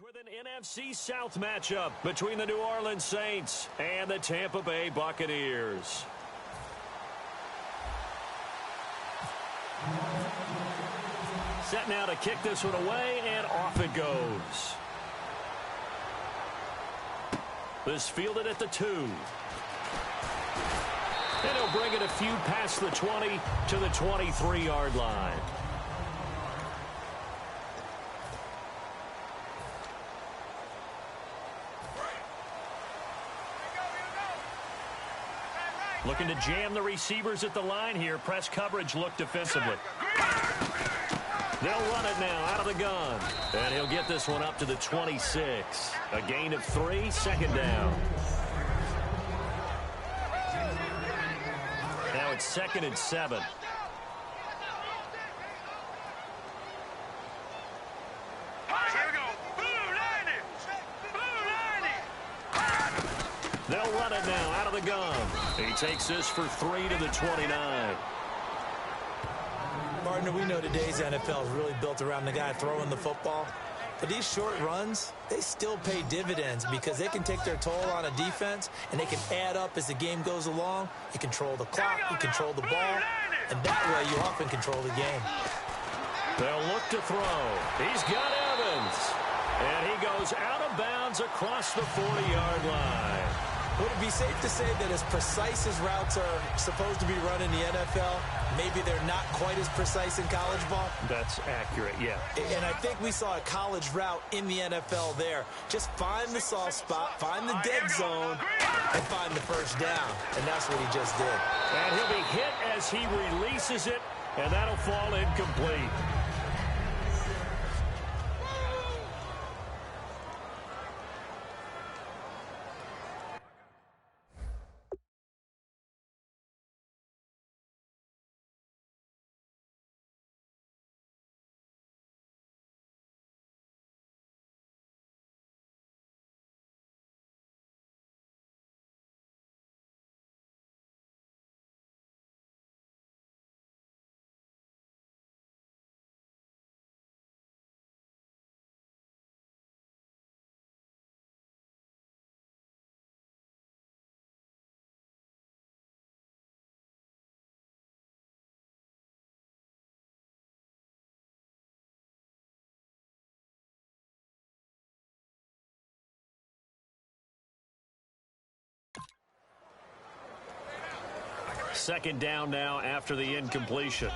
With an NFC South matchup between the New Orleans Saints and the Tampa Bay Buccaneers. Set now to kick this one away, and off it goes. This fielded at the 2. And he'll bring it a few past the 20 to the 23-yard line. Looking to jam the receivers at the line here. Press coverage look defensively. They'll run it now out of the gun. And he'll get this one up to the 26. A gain of 3, second down. Now it's 2nd and 7. They'll run it now out of the gun. He takes this for 3 to the 29. Partner, we know today's NFL is really built around the guy throwing the football. But these short runs, they still pay dividends because they can take their toll on a defense and they can add up as the game goes along. You control the clock, you control the ball, and that way you often control the game. They'll look to throw. He's got Evans. And he goes out of bounds across the 40-yard line. Would it be safe to say that as precise as routes are supposed to be run in the NFL, maybe they're not quite as precise in college ball? That's accurate, yeah. And I think we saw a college route in the NFL there. Just find the soft spot, find the dead zone, and find the first down. And that's what he just did. And he'll be hit as he releases it, and that'll fall incomplete. Second down now after the incompletion.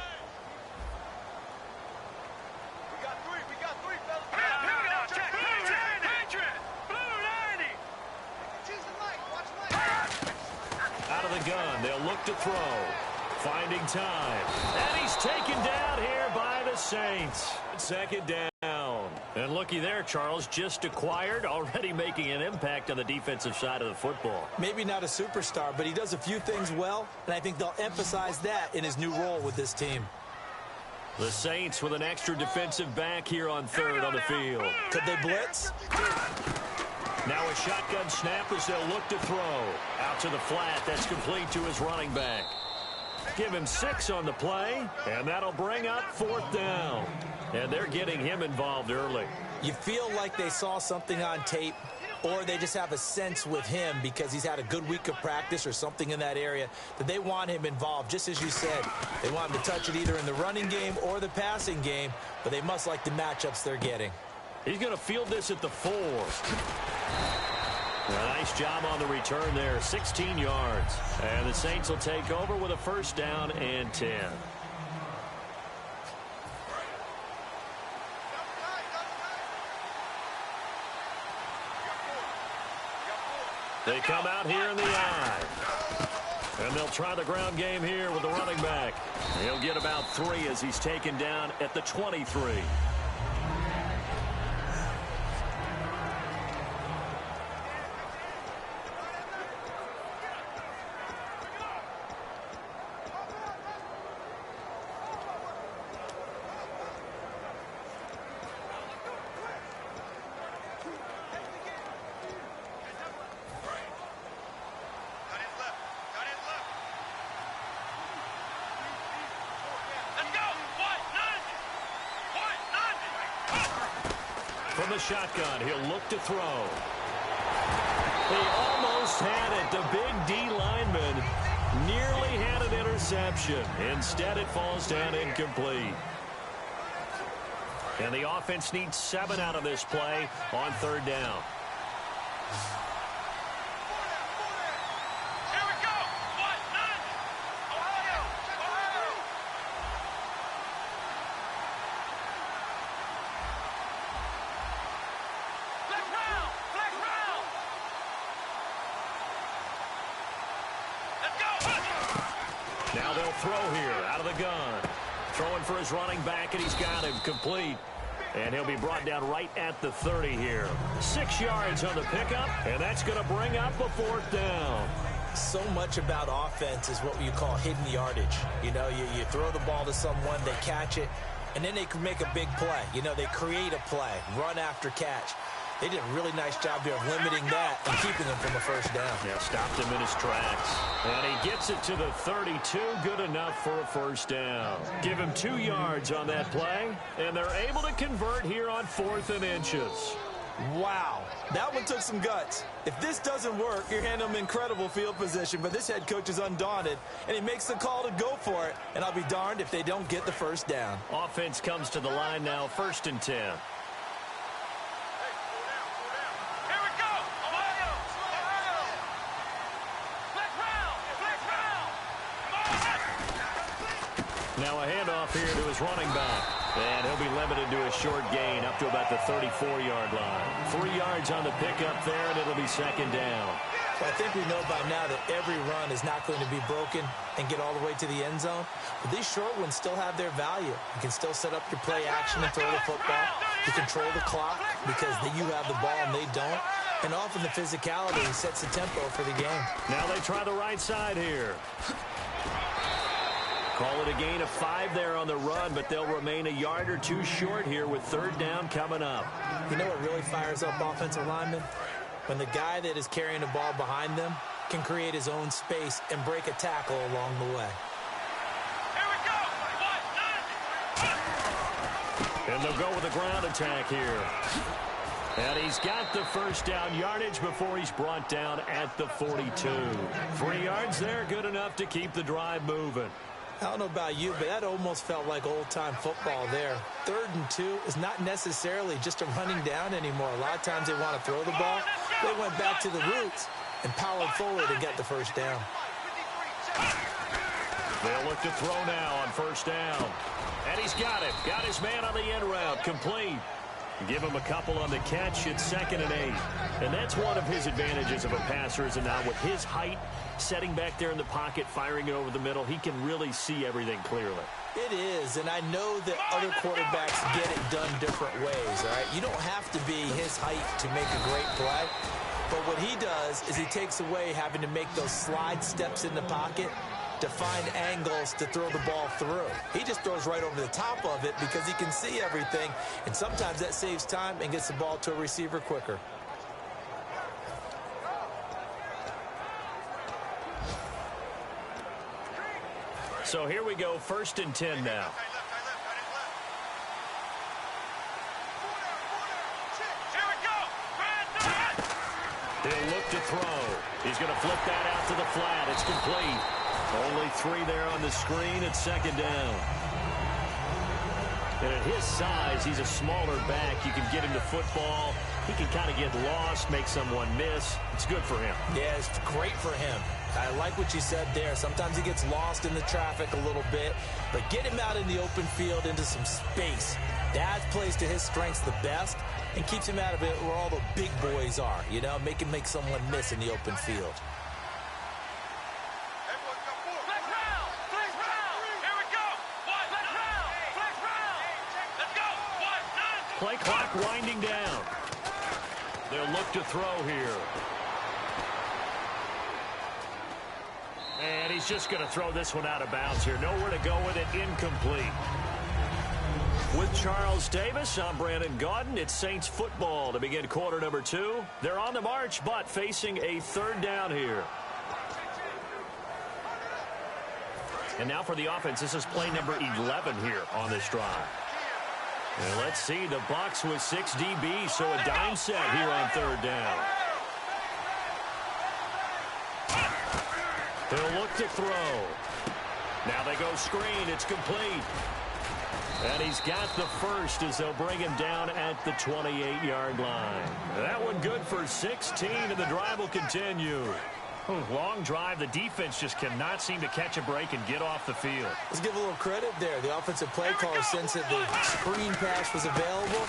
Out of the gun, they'll look to throw. Finding time. And he's taken down here by the Saints. Second down. And looky there, Charles, just acquired, already making an impact on the defensive side of the football. Maybe not a superstar, but he does a few things well, and I think they'll emphasize that in his new role with this team. The Saints with an extra defensive back here on third on the field. Could they blitz? Now a shotgun snap as they'll look to throw. Out to the flat, that's complete to his running back. Give him 6 on the play, and that'll bring up 4th down. And they're getting him involved early. You feel like they saw something on tape, or they just have a sense with him because he's had a good week of practice or something in that area that they want him involved. Just as you said, they want him to touch it either in the running game or the passing game, but they must like the matchups they're getting. He's going to field this at the 4. A nice job on the return there, 16 yards. And the Saints will take over with a 1st down and 10. They come out here in the eye. And they'll try the ground game here with the running back. He'll get about 3 as he's taken down at the 23. From the shotgun, he'll look to throw. He almost had it. The big D lineman nearly had an interception. Instead, it falls down incomplete. And the offense needs 7 out of this play on 3rd down. Here we go. 1-9. Ohio. Flex round. Flex round. Let's go. Now they'll throw here out of the gun. Throwing for his running back, and he's got him complete. And he'll be brought down right at the 30 here. 6 yards on the pickup, and that's going to bring up a 4th down. So much about offense is what you call hidden yardage. You know, you throw the ball to someone, they catch it, and then they can make a big play. You know, they create a play, run after catch. They did a really nice job here of limiting that and keeping him from a 1st down. Yeah, stopped him in his tracks. And he gets it to the 32. Good enough for a 1st down. Give him 2 yards on that play, and they're able to convert here on 4th and inches. Wow, that one took some guts. If this doesn't work, you're handing them incredible field position, but this head coach is undaunted, and he makes the call to go for it, and I'll be darned if they don't get the 1st down. Offense comes to the line now, 1st and 10. Now a handoff here to his running back. And he'll be limited to a short gain up to about the 34-yard line. 3 yards on the pickup there, and it'll be 2nd down. So I think we know by now that every run is not going to be broken and get all the way to the end zone. But these short ones still have their value. You can still set up your play action and throw the football. You control the clock because you have the ball and they don't. And often the physicality sets the tempo for the game. Now they try the right side here. Call it a gain of 5 there on the run, but they'll remain a yard or 2 short here with 3rd down coming up. You know what really fires up offensive linemen? When the guy that is carrying the ball behind them can create his own space and break a tackle along the way. Here we go. And they'll go with a ground attack here. And he's got the 1st down yardage before he's brought down at the 42. 3 yards there, good enough to keep the drive moving. I don't know about you, but that almost felt like old-time football there. 3rd and 2 is not necessarily just a running down anymore. A lot of times they want to throw the ball. They went back to the roots and powered forward and got the 1st down. They'll look to throw now on 1st down. And he's got it. Got his man on the end route. Complete. Give him a couple on the catch. It's 2nd and 8. And that's one of his advantages of a passer, is now with his height, setting back there in the pocket, firing it over the middle, he can really see everything clearly. It is, and I know that other quarterbacks get it done different ways, all right? You don't have to be his height to make a great play, but what he does is he takes away having to make those slide steps in the pocket to find angles to throw the ball through. He just throws right over the top of it because he can see everything, and sometimes that saves time and gets the ball to a receiver quicker. So here we go, 1st and 10 now. Here we go. He'll look to throw. He's going to flip that out to the flat. It's complete. Only 3 there on the screen. It's 2nd down. And at his size, he's a smaller back. You can get him to football. He can kind of get lost, make someone miss. It's good for him. Yeah, it's great for him. I like what you said there. Sometimes he gets lost in the traffic a little bit, but get him out in the open field into some space. That plays to his strengths the best and keeps him out of it where all the big boys are, you know, make someone miss in the open field. Flex round. Flex round. Here we go. Flex round. Flex round. Let's go. 1-9. Play clock winding down. They'll look to throw here. And he's just going to throw this one out of bounds here. Nowhere to go with it. Incomplete. With Charles Davis, I'm Brandon Gaudin. It's Saints football to begin quarter number 2. They're on the march, but facing a 3rd down here. And now for the offense. This is play number 11 here on this drive. And let's see, the Bucs with 6 DBs, so a dime set here on third down. He'll look to throw. Now they go screen. It's complete. And he's got the first as they'll bring him down at the 28-yard line. That one good for 16, and the drive will continue. Long drive. The defense just cannot seem to catch a break and get off the field. Let's give a little credit there. The offensive play caller sensed that the screen pass was available.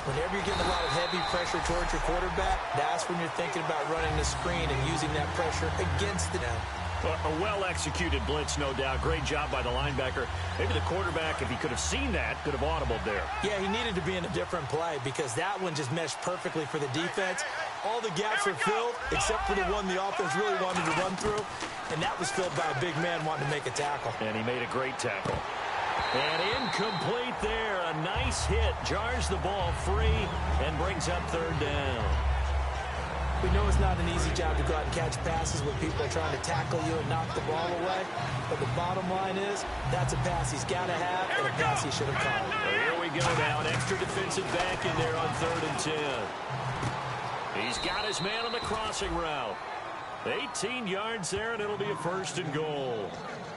Whenever you're getting a lot of heavy pressure towards your quarterback, that's when you're thinking about running the screen and using that pressure against the down. A well-executed blitz, no doubt. Great job by the linebacker. Maybe the quarterback, if he could have seen that, could have audibled there. Yeah, he needed to be in a different play because that one just meshed perfectly for the defense. All the gaps were filled except for the one the offense really wanted to run through, and that was filled by a big man wanting to make a tackle. And he made a great tackle. And incomplete there. A nice hit. Jars the ball free and brings up third down. We know it's not an easy job to go out and catch passes when people are trying to tackle you and knock the ball away. But the bottom line is, that's a pass he's got to have and a pass he should have caught. Well, here we go now. An extra defensive back in there on 3rd and 10. He's got his man on the crossing route. 18 yards there, and it'll be a 1st and goal.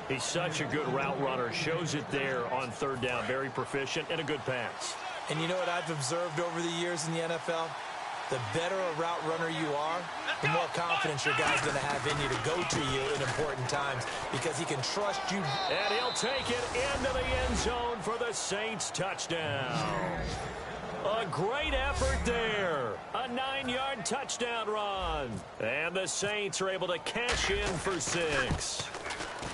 He's such a good route runner. Shows it there on 3rd down. Very proficient and a good pass. And you know what I've observed over the years in the NFL? The better a route runner you are, the more confidence your guy's going to have in you to go to you in important times because he can trust you. And he'll take it into the end zone for the Saints touchdown. A great effort there. A 9-yard touchdown run. And the Saints are able to cash in for 6.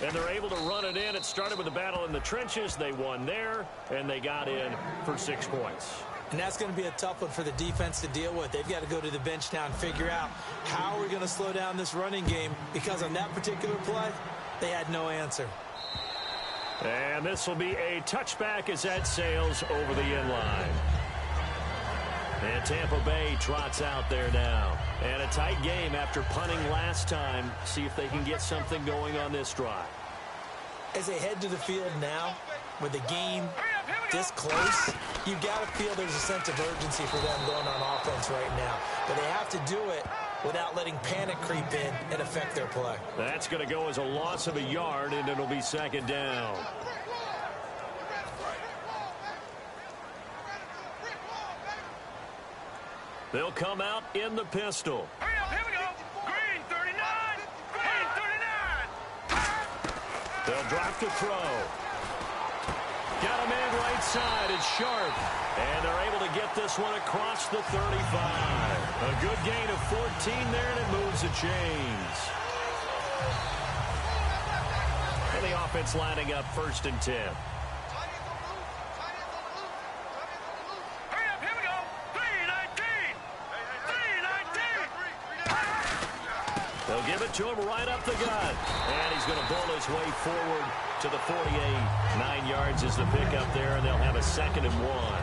And they're able to run it in. It started with a battle in the trenches. They won there, and they got in for 6 points. And that's going to be a tough one for the defense to deal with. They've got to go to the bench now and figure out how we're going to slow down this running game because on that particular play, they had no answer. And this will be a touchback as that sails over the end line. And Tampa Bay trots out there now. And a tight game after punting last time. See if they can get something going on this drive. As they head to the field now, with the game this close, you've got to feel there's a sense of urgency for them going on offense right now. But they have to do it without letting panic creep in and affect their play. That's going to go as a loss of a yard, and it'll be 2nd down. They'll come out in the pistol. Hurry up, here we go. Green 39. Green 39. They'll drop to throw. Got a man right side. It's Sharp. And they're able to get this one across the 35. A good gain of 14 there, and it moves the chains. And the offense lining up 1st and 10. They'll give it to him right up the gut. And he's going to bull his way forward to the 48. 9 yards is the pickup there, and they'll have a 2nd and 1.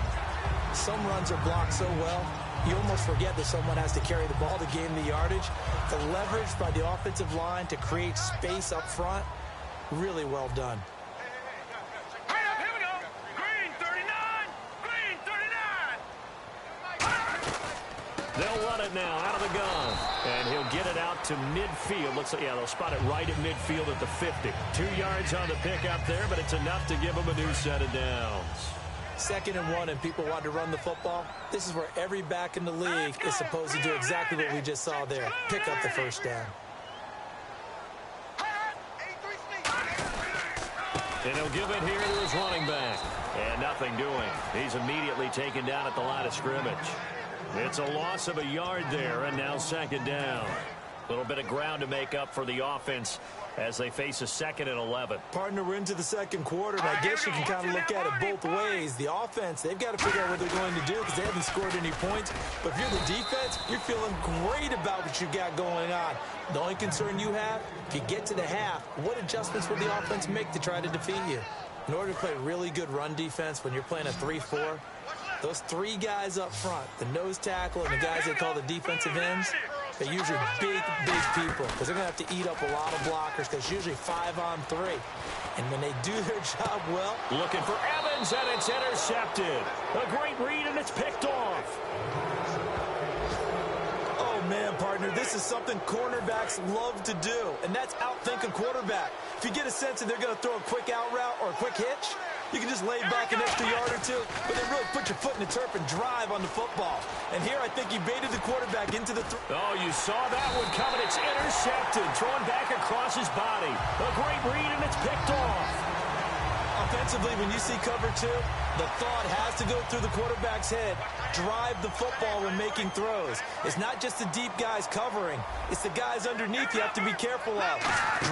Some runs are blocked so well, you almost forget that someone has to carry the ball to gain the yardage. The leverage by the offensive line to create space up front, really well done. Here we go. Green 39. Green 39. They'll run it now out of the gun. And he'll get it out to midfield. Looks like, yeah, they'll spot it right at midfield at the 50. 2 yards on the pickup there, but it's enough to give them a new set of downs. 2nd and 1 and people want to run the football. This is where every back in the league is supposed to do exactly what we just saw there. Pick up the 1st down. And he'll give it here to his running back. And nothing doing. He's immediately taken down at the line of scrimmage. It's a loss of a yard there, and now 2nd down. A little bit of ground to make up for the offense as they face a 2nd and 11. Partner, we're into the 2nd quarter, and I guess you can kind of look at it both ways. The offense, they've got to figure out what they're going to do because they haven't scored any points. But if you're the defense, you're feeling great about what you got going on. The only concern you have, if you get to the half, what adjustments will the offense make to try to defeat you? In order to play really good run defense when you're playing a 3-4, those 3 guys up front, the nose tackle and the guys they call the defensive ends, they're usually big people because they're going to have to eat up a lot of blockers because it's usually 5 on 3. And when they do their job well... Looking for Evans, and it's intercepted. A great read, and it's picked off. Oh, man, partner, this is something cornerbacks love to do, and that's outthink a quarterback. If you get a sense that they're going to throw a quick out route or a quick hitch, you can just lay back an extra yard or two, but then really put your foot in the turf and drive on the football. And here I think he baited the quarterback into the... Oh, you saw that one coming. It's intercepted, thrown back across his body. A great read, and it's picked off. Offensively, when you see cover two, the thought has to go through the quarterback's head. Drive the football when making throws. It's not just the deep guys covering. It's the guys underneath you have to be careful of.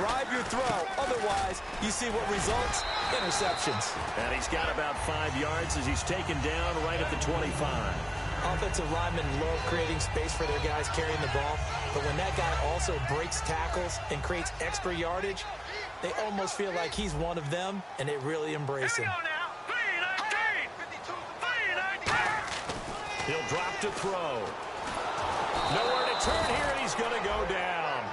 Drive your throw. Otherwise, you see what results? Interceptions. And he's got about 5 yards as he's taken down right at the 25. Offensive linemen love creating space for their guys carrying the ball. But when that guy also breaks tackles and creates extra yardage, they almost feel like he's one of them, and they really embrace him. He'll drop to throw. Nowhere to turn here, and he's going to go down.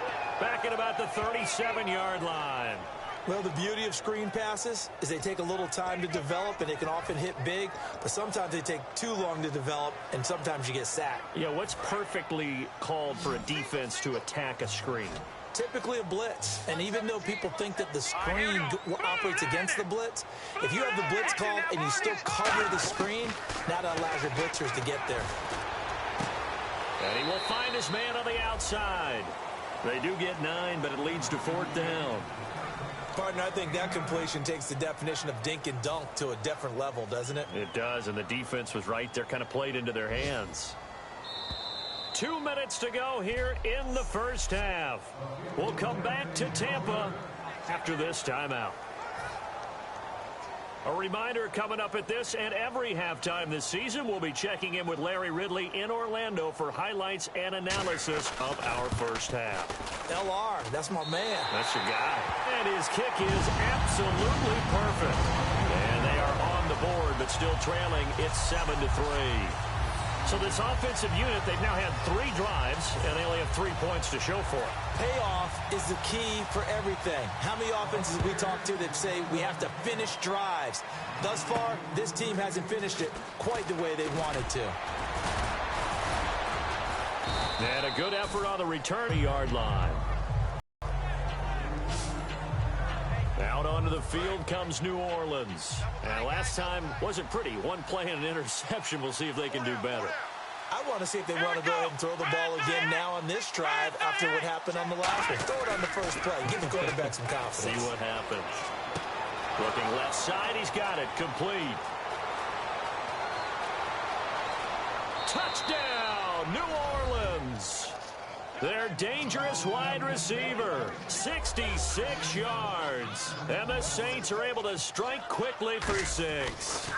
Back at about the 37-yard line. Well, the beauty of screen passes is they take a little time to develop, and they can often hit big, but sometimes they take too long to develop, and sometimes you get sacked. Yeah, what's perfectly called for a defense to attack a screen? Typically a blitz, and even though people think that the screen operates against the blitz, if you have the blitz called and you still cover the screen, now that allows your blitzers to get there. And he will find his man on the outside. They do get 9, but it leads to 4th down. Partner, I think that completion takes the definition of dink and dunk to a different level, doesn't it? It does, and the defense was right there, kind of played into their hands. 2 minutes to go here in the first half. We'll come back to Tampa after this timeout. A reminder coming up at this and every halftime this season, we'll be checking in with Larry Ridley in Orlando for highlights and analysis of our first half. LR, that's my man. That's your guy. And his kick is absolutely perfect. And they are on the board, but still trailing. It's 7-3. So this offensive unit, they've now had 3 drives, and they only have 3 points to show for it. Payoff is the key for everything. How many offenses we talk to that say we have to finish drives? Thus far, this team hasn't finished it quite the way they wanted to. And a good effort on the return yard line. Out onto the field comes New Orleans. And last time wasn't pretty. One play and an interception. We'll see if they can do better. I want to see if they want to go ahead and throw the ball again now on this drive after what happened on the last one. Throw it on the first play. Give the quarterback some confidence. See what happens. Looking left side. He's got it. Complete. Touchdown, New Orleans. Their dangerous wide receiver, 66 yards. And the Saints are able to strike quickly for 6.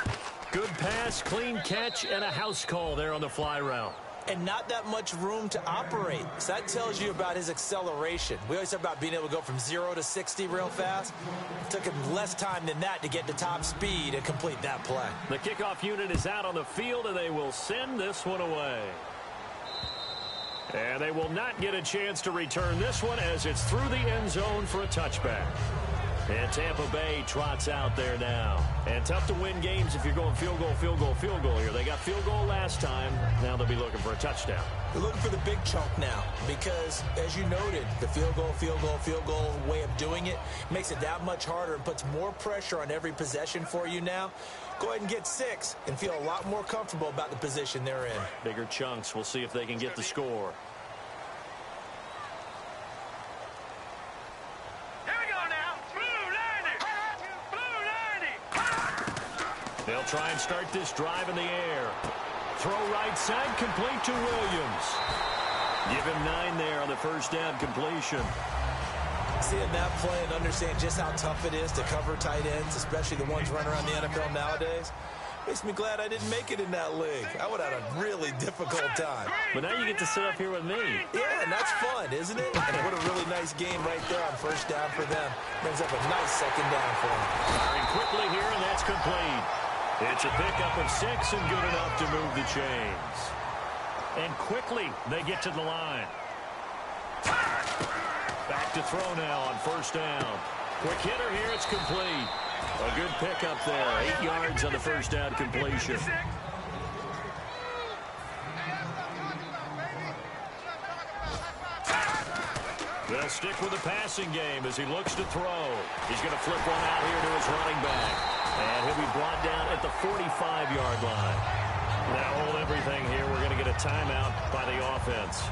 Good pass, clean catch, and a house call there on the fly route. And not that much room to operate. So that tells you about his acceleration. We always talk about being able to go from 0 to 60 real fast. It took him less time than that to get to top speed and complete that play. The kickoff unit is out on the field, and they will send this one away. And they will not get a chance to return this one as it's through the end zone for a touchback. And Tampa Bay trots out there now. And tough to win games if you're going field goal, field goal, field goal here. They got field goal last time. Now they'll be looking for a touchdown. They're looking for the big chunk now because, as you noted, the field goal way of doing it makes it that much harder and puts more pressure on every possession for you now. Go ahead and get 6 and feel a lot more comfortable about the position they're in. Bigger chunks. We'll see if they can get the score. They'll try and start this drive in the air. Throw right side, complete to Williams. Give him 9 there on the first down completion. Seeing that play and understand just how tough it is to cover tight ends, especially the ones running around the NFL nowadays, makes me glad I didn't make it in that league. I would have had a really difficult time. But now you get to sit up here with me. Yeah, and that's fun, isn't it? And what a really nice game right there on first down for them. Brings up a nice second down for them. Firing quickly here, and that's complete. It's a pickup of 6 and good enough to move the chains. And quickly, they get to the line. Back to throw now on first down. Quick hitter here. It's complete. A good pickup there. 8 yards on the first down completion. They'll stick with the passing game as he looks to throw. He's going to flip one out here to his running back. And he'll be brought down at the 45-yard line. Now hold everything here. We're going to get a timeout by the offense.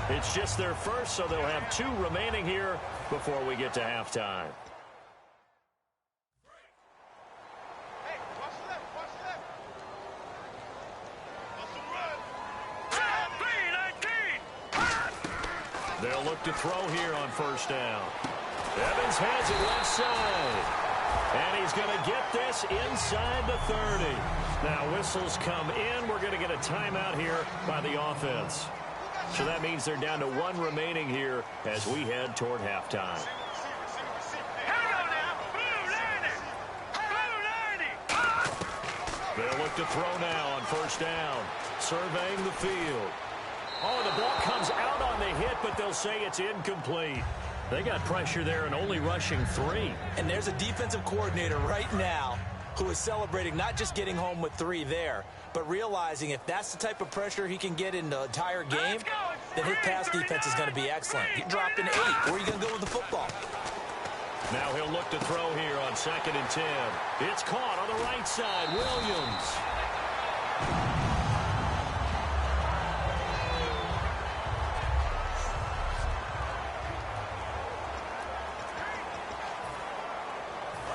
It's just their first, so they'll have 2 remaining here before we get to halftime. They'll look to throw here on first down. Evans has it left side. And he's going to get this inside the 30. Now whistles come in. We're going to get a timeout here by the offense. So that means they're down to 1 remaining here as we head toward halftime. They'll look to throw now on first down. Surveying the field. Oh, the ball comes out on the hit, but they'll say it's incomplete. They got pressure there and only rushing 3. And there's a defensive coordinator right now who is celebrating not just getting home with 3 there, but realizing if that's the type of pressure he can get in the entire game, then his pass defense is going to be excellent. He dropped an 8. Where are you going to go with the football? Now he'll look to throw here on 2nd and 10. It's caught on the right side. Williams.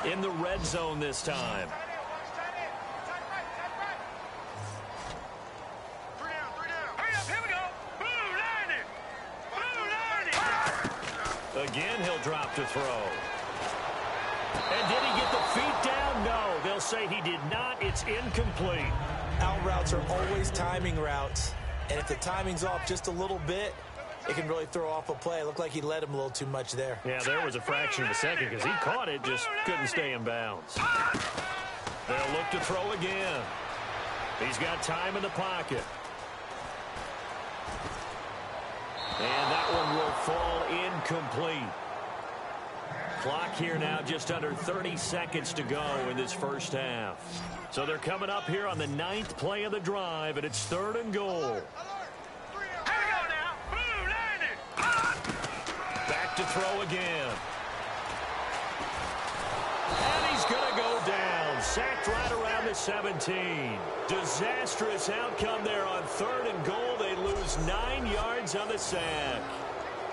In the red zone this time. Again, he'll drop to throw. And did he get the feet down? No, they'll say he did not. It's incomplete. Out routes are always timing routes. And if the timing's off just a little bit, it can really throw off a play. It looked like he led him a little too much there. Yeah, there was a fraction of a second because he caught it, just couldn't stay in bounds. They'll look to throw again. He's got time in the pocket. And that one will fall incomplete. Clock here now just under 30 seconds to go in this first half. So they're coming up here on the 9th play of the drive, and it's 3rd and goal. Back to throw again. And he's going to go down. Sacked right around the 17. Disastrous outcome there on 3rd and goal. They lose 9 yards on the sack.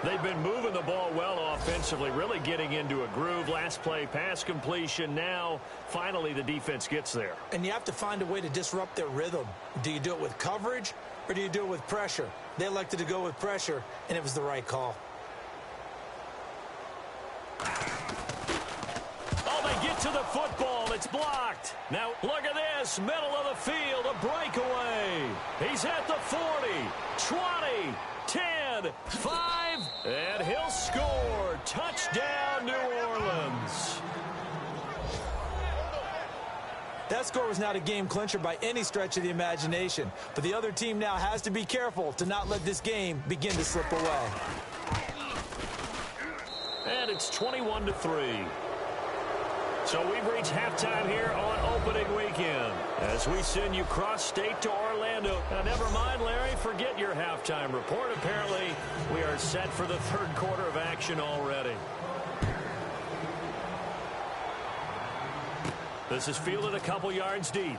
They've been moving the ball well offensively, really getting into a groove. Last play, pass completion. Now, finally, the defense gets there. And you have to find a way to disrupt their rhythm. Do you do it with coverage or do you do it with pressure? They elected to go with pressure, and it was the right call. Oh, they get to the football. It's blocked. Now, look at this. Middle of the field, a breakaway. He's at the 40, 20, 10, 5, and he'll score. Touchdown, New Orleans. That score was not a game clincher by any stretch of the imagination, but the other team now has to be careful to not let this game begin to slip away. And it's 21-3. So we've reached halftime here on opening weekend as we send you cross-state to Orlando. Now, never mind, Larry, forget your halftime report. Apparently, we are set for the 3rd quarter of action already. This is fielded a couple yards deep.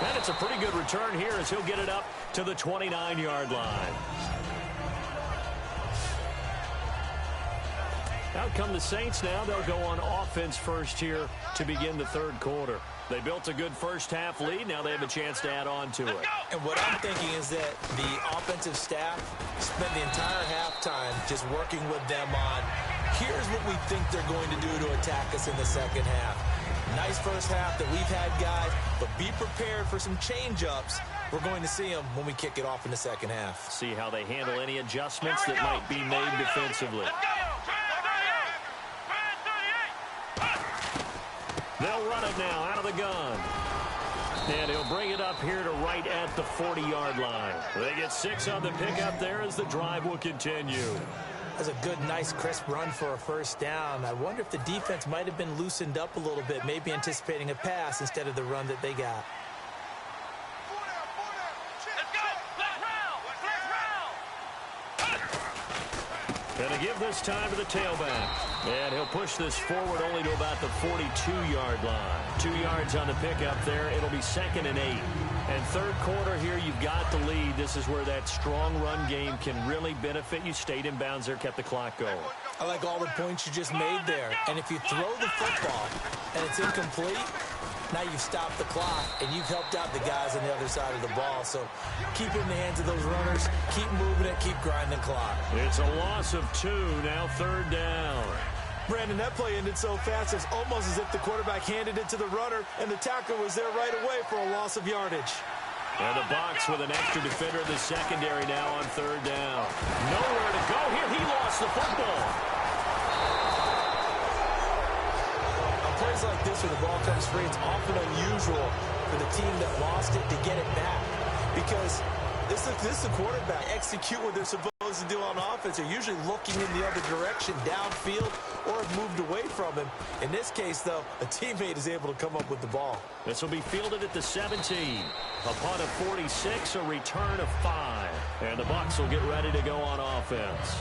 And it's a pretty good return here as he'll get it up to the 29-yard line. Out come the Saints now. They'll go on offense first here to begin the 3rd quarter. They built a good first half lead. Now they have a chance to add on to it. And what I'm thinking is that the offensive staff spent the entire halftime just working with them on, here's what we think they're going to do to attack us in the second half. Nice first half that we've had, guys, but be prepared for some change-ups. We're going to see them when we kick it off in the second half. See how they handle any adjustments that might be made defensively. They'll run it now out of the gun. And he'll bring it up here to right at the 40-yard line. They get 6 on the pickup there as the drive will continue. That's a good, nice, crisp run for a first down. I wonder if the defense might have been loosened up a little bit, maybe anticipating a pass instead of the run that they got. Let's go. Flag round. And to give this time to the tailback. And he'll push this forward only to about the 42-yard line. 2 yards on the pickup there. It'll be 2nd and 8. And third quarter here, you've got the lead. This is where that strong run game can really benefit you. Stayed in bounds there, kept the clock going. I like all the points you just made there. And if you throw the football and it's incomplete, now you've stopped the clock and you've helped out the guys on the other side of the ball. So keep it in the hands of those runners. Keep moving it. Keep grinding the clock. It's a loss of 2. Now 3rd down. Brandon, that play ended so fast, it's almost as if the quarterback handed it to the runner, and the tackler was there right away for a loss of yardage. And the box with an extra defender in the secondary now on 3rd down. Nowhere to go here. He lost the football. On plays like this where the ball comes free, it's often unusual for the team that lost it to get it back. Because this is the quarterback. Execute what they're supposed to do on offense. They're usually looking in the other direction, downfield, or have moved away from him. In this case, though, a teammate is able to come up with the ball. This will be fielded at the 17. A punt of 46, a return of 5. And the Bucs will get ready to go on offense.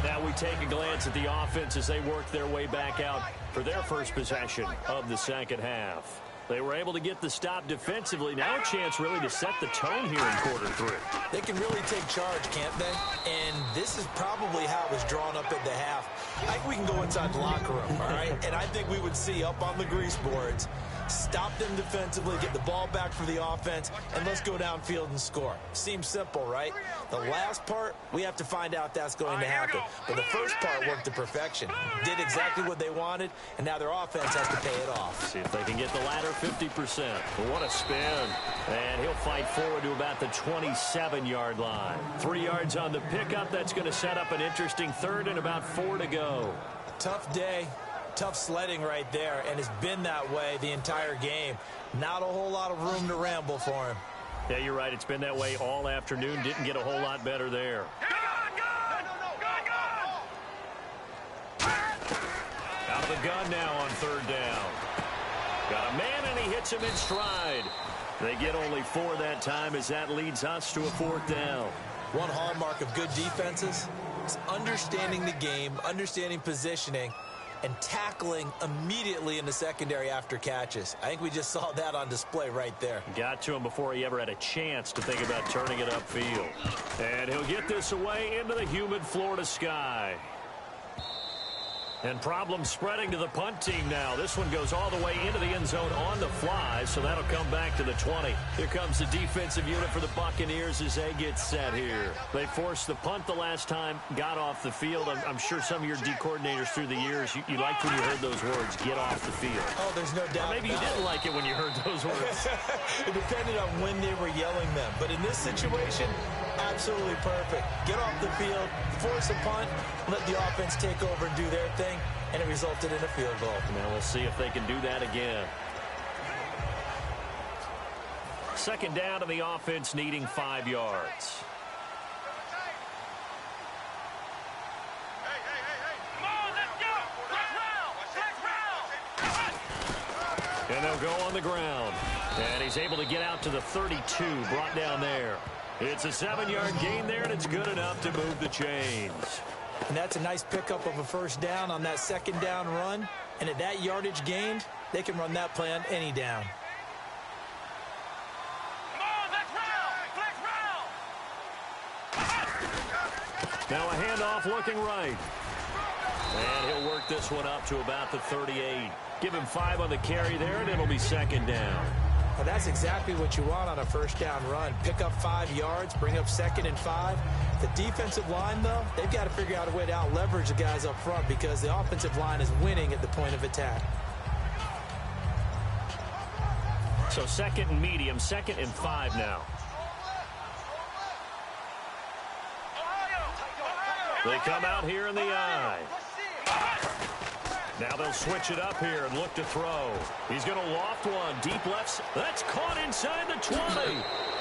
Now we take a glance at the offense as they work their way back out for their first possession of the second half. They were able to get the stop defensively. Now a chance really to set the tone here in quarter 3. They can really take charge, can't they? And this is probably how it was drawn up at the half. I think we can go inside the locker room, all right? And I think we would see up on the grease boards, stop them defensively, get the ball back for the offense, and let's go downfield and score. Seems simple, right? The last part, we have to find out that's going to happen. But the first part worked to perfection. Did exactly what they wanted, and now their offense has to pay it off. See if they can get the latter 50%. But what a spin. And he'll fight forward to about the 27-yard line. 3 yards on the pickup. That's going to set up an interesting 3rd and about 4 to go. Tough day. Tough sledding right there, and it's been that way the entire game. Not a whole lot of room to ramble for him. Yeah, you're right. It's been that way all afternoon. Didn't get a whole lot better there. Out of the gun now on 3rd down. Got a man, and he hits him in stride. They get only 4 that time as that leads us to a 4th down. One hallmark of good defenses is understanding the game, understanding positioning, and tackling immediately in the secondary after catches. I think we just saw that on display right there. Got to him before he ever had a chance to think about turning it upfield. And he'll get this away into the humid Florida sky. And problems spreading to the punt team now. This one goes all the way into the end zone on the fly, so that'll come back to the 20. Here comes the defensive unit for the Buccaneers as they get set here. They forced the punt the last time, got off the field. I'm sure some of your D coordinators through the years, you liked when you heard those words, get off the field. Oh, there's no doubt. Or maybe you didn't like it when you heard those words. It depended on when they were yelling them. But in this situation, absolutely perfect. Get off the field, force a punt, let the offense take over and do their thing, and it resulted in a field goal. Now we'll see if they can do that again. 2nd down, and the offense needing 5 yards. Come on, let's go. Flag round. And they'll go on the ground. And he's able to get out to the 32, brought down there. It's a 7-yard gain there, and it's good enough to move the chains. And that's a nice pickup of a first down on that 2nd down run. And at that yardage gained, they can run that play on any down. Come on, let's round. Now a handoff looking right. And he'll work this one up to about the 38. Give him 5 on the carry there, and it'll be 2nd down. Well, that's exactly what you want on a first down run. Pick up 5 yards, bring up 2nd and 5. The defensive line, though, they've got to figure out a way to out-leverage the guys up front because the offensive line is winning at the point of attack. So 2nd and medium, 2nd and 5 now. They come out here in the I. Now they'll switch it up here and look to throw. He's going to loft one. Deep left. That's caught inside the 20.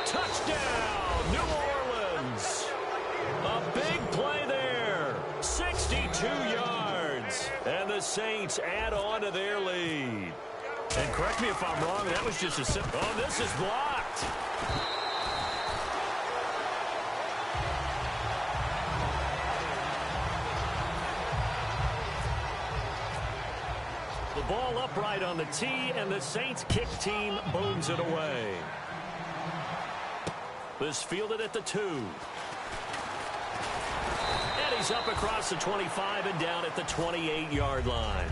Touchdown, New Orleans. A big play there. 6 Saints add on to their lead. And correct me if I'm wrong, that was just a simple... Oh, this is blocked. The ball upright on the tee, and the Saints kick team booms it away. This fielded at the 2. And he's up across the 25 and down at the 28-yard line.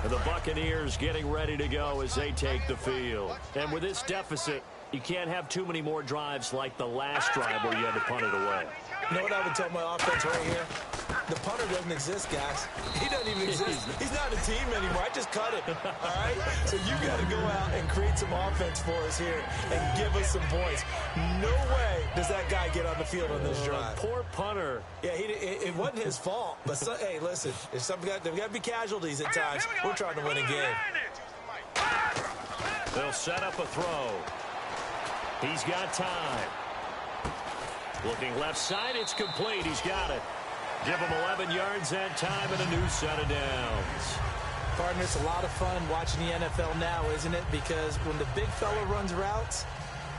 And the Buccaneers getting ready to go as they take the field. And with this deficit, you can't have too many more drives like the last drive where you had to punt it away. You know what I would tell my offense right here? The punter doesn't exist, guys. He doesn't even exist. He's not a team anymore. I just cut it, all right? So you got to go out and create some offense for us here and give us some points. No way does that guy get on the field on this drive. Poor punter. Yeah, it wasn't his fault. But, hey, listen, there's got to be casualties at times. We're trying to win a game. They'll set up a throw. He's got time. Looking left side, it's complete. He's got it. Give him 11 yards that time and a new set of downs. Partner, it's a lot of fun watching the NFL now, isn't it? Because when the big fella runs routes,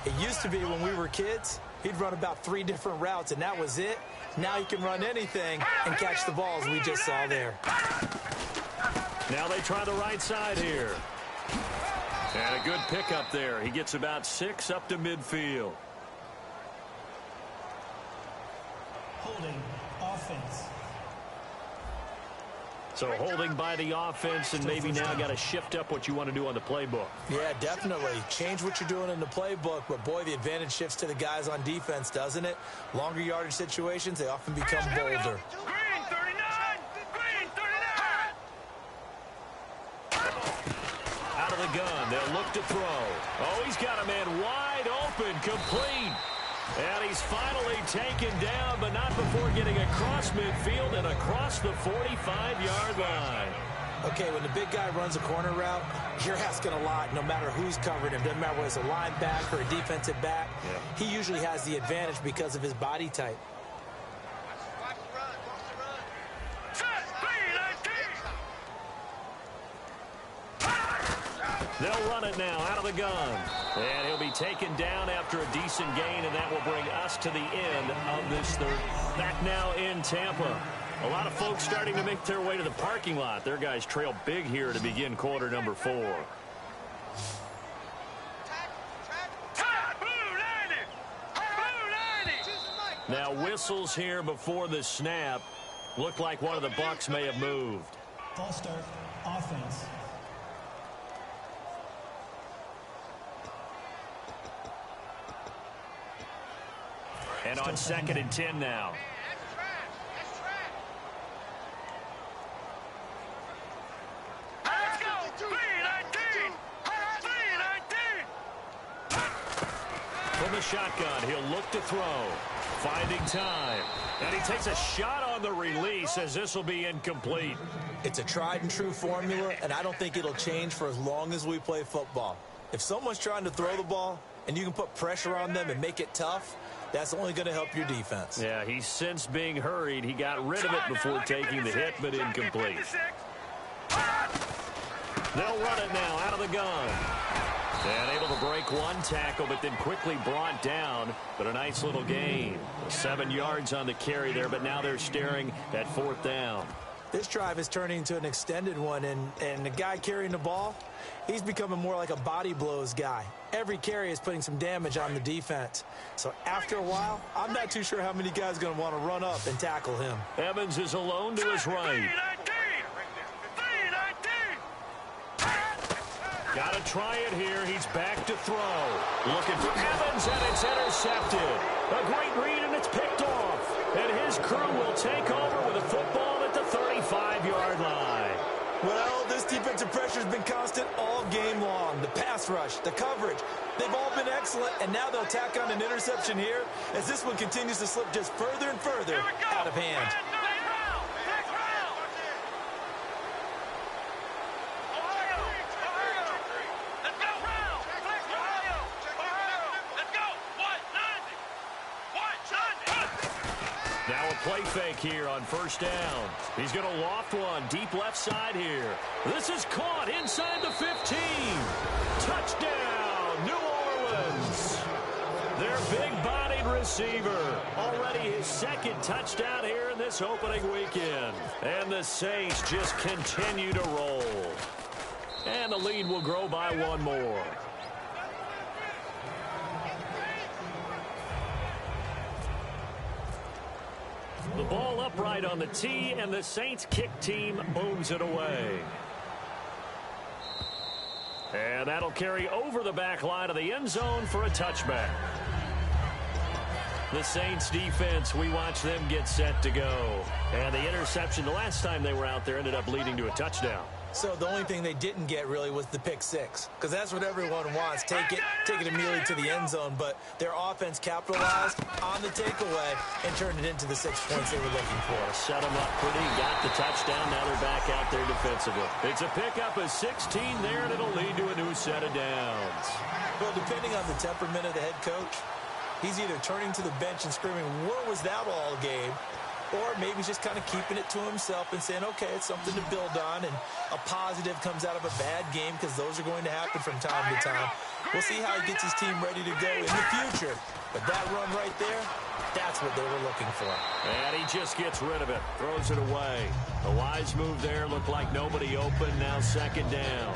it used to be when we were kids, he'd run about 3 different routes, and that was it. Now he can run anything and catch the balls we just saw there. Now they try the right side here. And a good pickup there. He gets about 6 up to midfield. Holding offense. So holding by the offense, and maybe now got to shift up what you want to do on the playbook. Yeah, definitely. Change what you're doing in the playbook, but boy, the advantage shifts to the guys on defense, doesn't it? Longer yardage situations, they often become bolder. Green 39! Green 39! Out of the gun, they'll look to throw. Oh, he's got a man wide open, complete. And he's finally taken down, but not before getting across midfield and across the 45-yard line. Okay, when the big guy runs a corner route, you're asking a lot no matter who's covering him. Doesn't matter whether it's a linebacker or a defensive back. Yeah. He usually has the advantage because of his body type. They'll run it now out of the gun. And he'll be taken down after a decent gain, and that will bring us to the end of this third. Back now in Tampa. A lot of folks starting to make their way to the parking lot. Their guys trail big here to begin quarter number 4. Now whistles here before the snap. Looked like one of the Bucs may have moved. False start, offense. And on 2nd and 10 now. Let's go! 3-19! 3-19! From the shotgun, he'll look to throw. Finding time. And he takes a shot on the release as this will be incomplete. It's a tried and true formula, and I don't think it'll change for as long as we play football. If someone's trying to throw the ball and you can put pressure on them and make it tough, that's only going to help your defense. Yeah, he's since being hurried. He got rid of it before taking the hit, but incomplete. They'll run it now out of the gun. And able to break one tackle, but then quickly brought down. But a nice little gain. 7 yards on the carry there, but now they're staring at 4th down. This drive is turning into an extended one, and the guy carrying the ball, he's becoming more like a body blows guy. Every carry is putting some damage on the defense. So after a while, I'm not too sure how many guys are going to want to run up and tackle him. Evans is alone to his right. Got to try it here. He's back to throw. Looking for Evans, and it's intercepted. A great read, and it's picked off. And his crew will take over with a football at the 35-yard line. Well, this defensive pressure has been constant all game long. The pass rush, the coverage, they've all been excellent, and now they'll tack on an interception here as this one continues to slip just further and further out of hand. play fake here on first down. He's going to loft one deep left side here. This is caught inside the 15. Touchdown, New Orleans. Their big-bodied receiver. Already his second touchdown here in this opening weekend. And the Saints just continue to roll. And the lead will grow by one more. The ball upright on the tee, and the Saints kick team booms it away. And that'll carry over the back line of the end zone for a touchback. The Saints defense, we watch them get set to go. And the interception the last time they were out there ended up leading to a touchdown. So the only thing they didn't get really was the pick six, because that's what everyone wants. Take it immediately to the end zone, but their offense capitalized on the takeaway and turned it into the 6 points they were looking for. Set them up pretty, got the touchdown, now they're back out there defensively. It's a pickup of 16 there, and it'll lead to a new set of downs. Well, depending on the temperament of the head coach, he's either turning to the bench and screaming, "Where was that all game?" Or maybe he's just kind of keeping it to himself and saying, okay, it's something to build on, and a positive comes out of a bad game, because those are going to happen from time to time. We'll see how he gets his team ready to go in the future. But that run right there, that's what they were looking for. And he just gets rid of it, throws it away. A wise move there, looked like nobody open, now second down.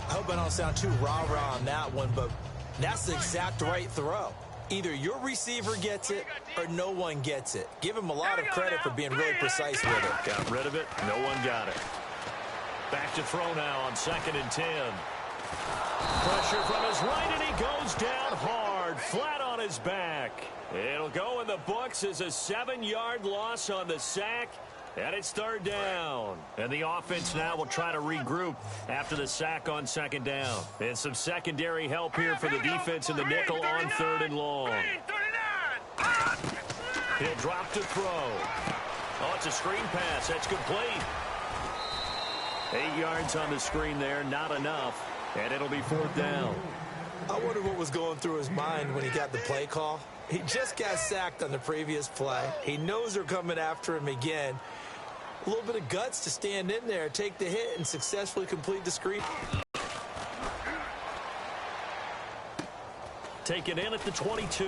I hope I don't sound too rah-rah on that one, but that's the exact right throw. Either your receiver gets it or no one gets it. Give him a lot of credit for being really precise with it. Got rid of it. No one got it. Back to throw now on 2nd and 10. Pressure from his right, and he goes down hard, flat on his back. It'll go in the books as a 7-yard loss on the sack. And it's 3rd down. And the offense now will try to regroup after the sack on 2nd down. And some secondary help here for the defense in the nickel on 3rd and long. He'll drop to throw. Oh, it's a screen pass. That's complete. 8 yards on the screen there. Not enough. And it'll be 4th down. I wonder what was going through his mind when he got the play call. He just got sacked on the previous play. He knows they're coming after him again. A little bit of guts to stand in there, take the hit, and successfully complete the screen. Taken in at the 22.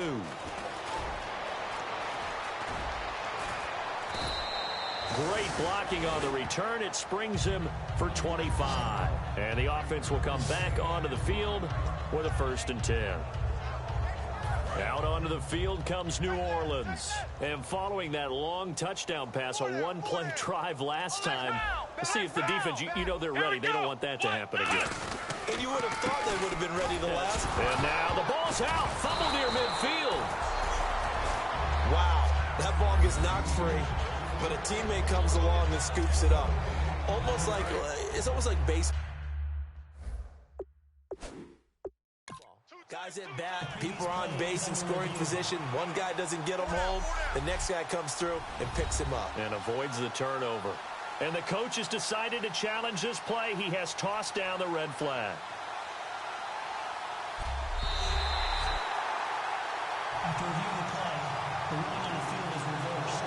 Great blocking on the return. It springs him for 25. And the offense will come back onto the field with a 1st and 10. Out onto the field comes New Orleans. And following that long touchdown pass, a one-play drive last time, let's see if the defense, you know they're ready. They don't want that to happen again. And you would have thought they would have been ready the last. And now the ball's out. Fumble near midfield. Wow, that ball gets knocked free, but a teammate comes along and scoops it up. It's almost like baseball. Guys at bat, people are on base in scoring position. One guy doesn't get him home. The next guy comes through and picks him up. And avoids the turnover. And the coach has decided to challenge this play. He has tossed down the red flag. After reviewing the play, the ruling on the field is reversed.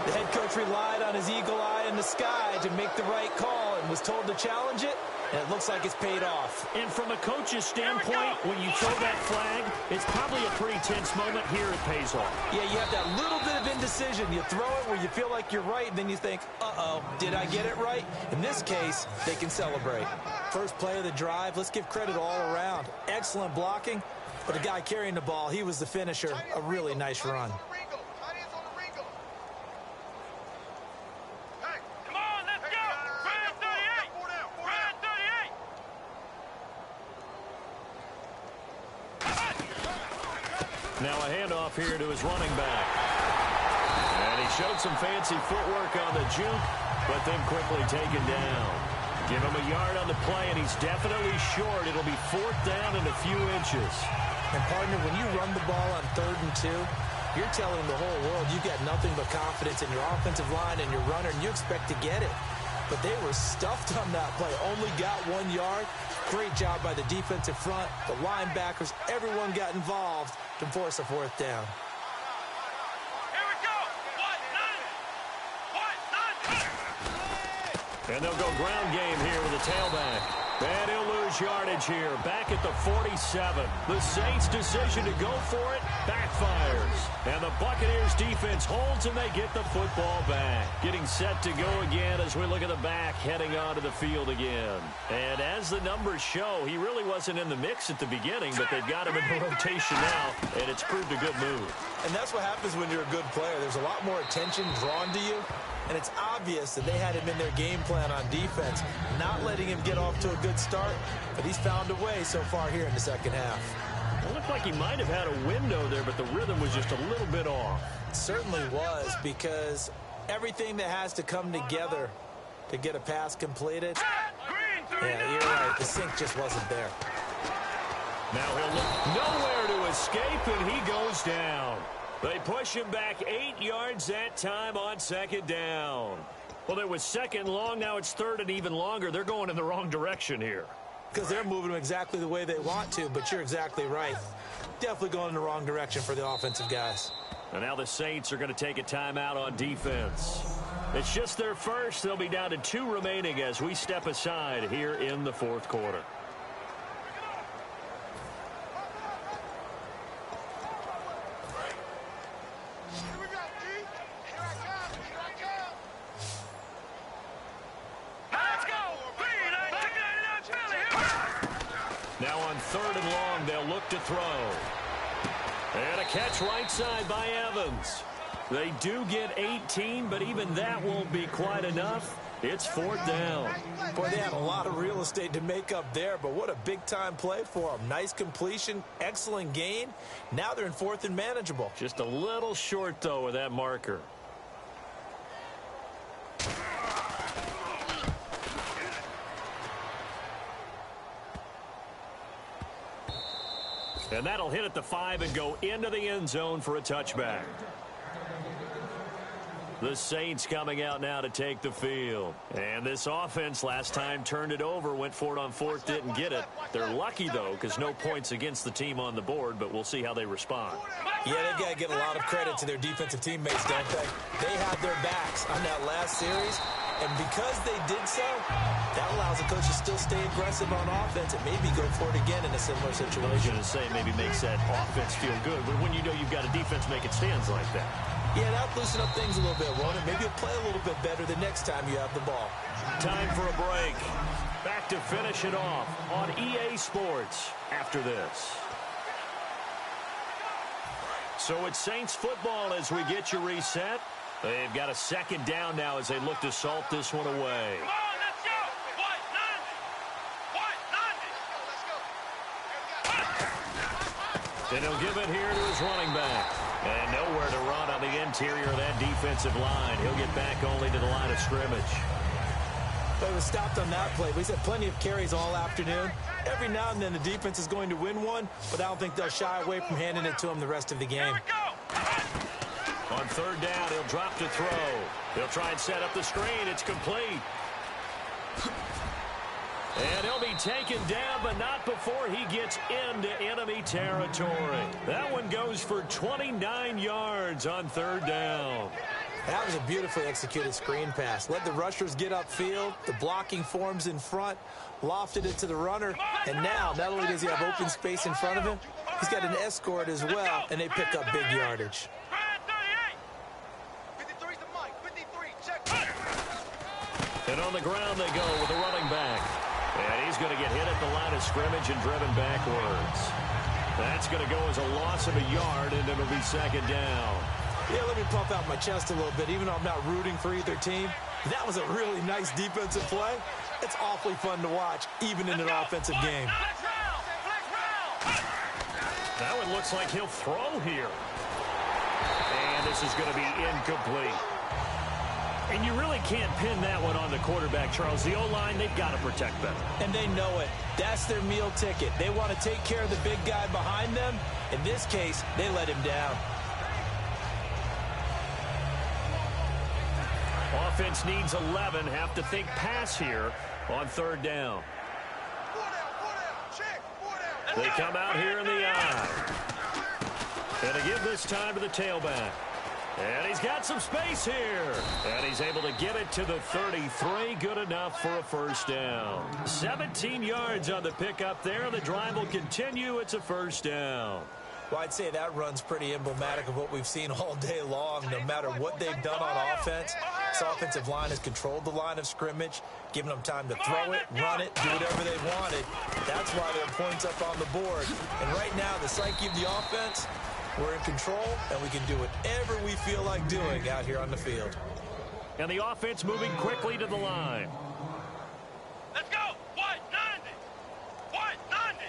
The head coach relied on his eagle eye in the sky to make the right call and was told to challenge it. And it looks like it's paid off. And from a coach's standpoint, when you throw that flag, it's probably a pretty tense moment. Here it pays off. Yeah, you have that little bit of indecision. You throw it where you feel like you're right, and then you think, uh-oh, did I get it right? In this case, they can celebrate. First play of the drive, let's give credit all around. Excellent blocking, but the guy carrying the ball, he was the finisher. A really nice run. Now a handoff here to his running back. And he showed some fancy footwork on the juke, but then quickly taken down. Give him a yard on the play, and he's definitely short. It'll be 4th down and a few inches. And, partner, when you run the ball on 3rd and 2, you're telling the whole world you got nothing but confidence in your offensive line and your runner, and you expect to get it. But they were stuffed on that play. Only got 1 yard. Great job by the defensive front, the linebackers, everyone got involved to force a 4th down. And they'll go ground game here with a tailback. And he'll lose yardage here, back at the 47. The Saints' decision to go for it backfires. And the Buccaneers' defense holds, and they get the football back. Getting set to go again as we look at the back heading onto the field again. And as the numbers show, he really wasn't in the mix at the beginning, but they've got him in the rotation now, and it's proved a good move. And that's what happens when you're a good player. There's a lot more attention drawn to you. And it's obvious that they had him in their game plan on defense, not letting him get off to a good start. But he's found a way so far here in the second half. It looked like he might have had a window there, but the rhythm was just a little bit off. It certainly was, because everything that has to come together to get a pass completed. Yeah, you're right. The sync just wasn't there. Now he'll look nowhere to escape, and he goes down. They push him back 8 yards that time on second down. Well, there was second long. Now it's third and even longer. They're going in the wrong direction here. Because they're moving them exactly the way they want to, but you're exactly right. Definitely going in the wrong direction for the offensive guys. And now the Saints are going to take a timeout on defense. It's just their first. They'll be down to 2 remaining as we step aside here in the fourth quarter. Now on third and long, they'll look to throw. And a catch right side by Evans. They do get 18, but even that won't be quite enough. It's fourth down. Boy, they had a lot of real estate to make up there, but what a big-time play for them. Nice completion, excellent gain. Now they're in fourth and manageable. Just a little short, though, with that marker. And that'll hit at the 5 and go into the end zone for a touchback. The Saints coming out now to take the field. And this offense last time turned it over, went for it on fourth, didn't get it. They're lucky, though, because no points against the team on the board, but we'll see how they respond. Yeah, they've got to give a lot of credit to their defensive teammates, don't they? They had their backs on that last series, and because they did so, that allows the coach to still stay aggressive on offense and maybe go for it again in a similar situation. I was going to say maybe makes that offense feel good, but when you know you've got a defense making stands like that. Yeah, that'll loosen up things a little bit, won't it? Maybe you'll play a little bit better the next time you have the ball. Time for a break. Back to finish it off on EA Sports after this. So it's Saints football as we get you reset. They've got a second down now as they look to salt this one away. Come on, let's go. White, 90. And he'll give it here to his running back. And nowhere to run on the interior of that defensive line. He'll get back only to the line of scrimmage. But it was stopped on that play. He's had plenty of carries all afternoon. Every now and then the defense is going to win one, but I don't think they'll shy away from handing it to him the rest of the game. On third down, he'll drop to throw. He'll try and set up the screen. It's complete. And he'll be taken down, but not before he gets into enemy territory. That one goes for 29 yards on third down. That was a beautifully executed screen pass. Let the rushers get upfield. The blocking forms in front. Lofted it to the runner. And now, not only does he have open space in front of him, he's got an escort as well, and they pick up big yardage. And on the ground they go with the running back. And he's going to get hit at the line of scrimmage and driven backwards. That's going to go as a loss of a yard, and it'll be second down. Yeah, let me puff out my chest a little bit, even though I'm not rooting for either team. That was a really nice defensive play. It's awfully fun to watch, even in an offensive game. Now it looks like he'll throw here. And this is going to be incomplete. And you really can't pin that one on the quarterback, Charles. The O-line, they've got to protect better. And they know it. That's their meal ticket. They want to take care of the big guy behind them. In this case, they let him down. Offense needs 11. Have to think pass here on third down. They come out here in the eye. And to give this time to the tailback. And he's got some space here. And he's able to get it to the 33. Good enough for a first down. 17 yards on the pickup there. The drive will continue. It's a first down. Well, I'd say that run's pretty emblematic of what we've seen all day long. No matter what they've done on offense, this offensive line has controlled the line of scrimmage, giving them time to throw it, run it, do whatever they wanted. That's why there are points up on the board. And right now, the psyche of the offense, we're in control, and we can do whatever we feel like doing out here on the field. And the offense moving quickly to the line. Let's go. 190. 190.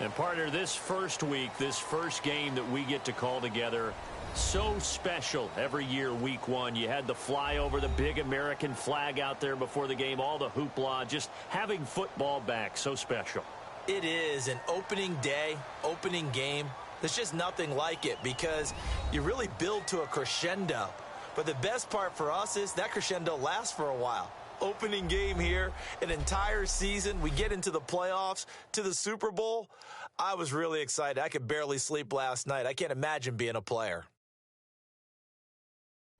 And partner, this first week, this first game that we get to call together, so special every year, week one. You had the flyover, the big American flag out there before the game, all the hoopla, just having football back, so special. It is an opening day, opening game. There's just nothing like it because you really build to a crescendo. But the best part for us is that crescendo lasts for a while. Opening game here, an entire season. We get into the playoffs, to the Super Bowl. I was really excited. I could barely sleep last night. I can't imagine being a player.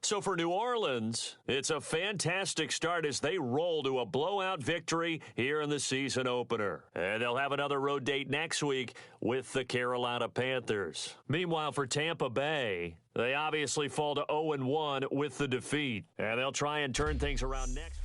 So for New Orleans, it's a fantastic start as they roll to a blowout victory here in the season opener. And they'll have another road date next week with the Carolina Panthers. Meanwhile, for Tampa Bay, they obviously fall to 0-1 with the defeat. And they'll try and turn things around next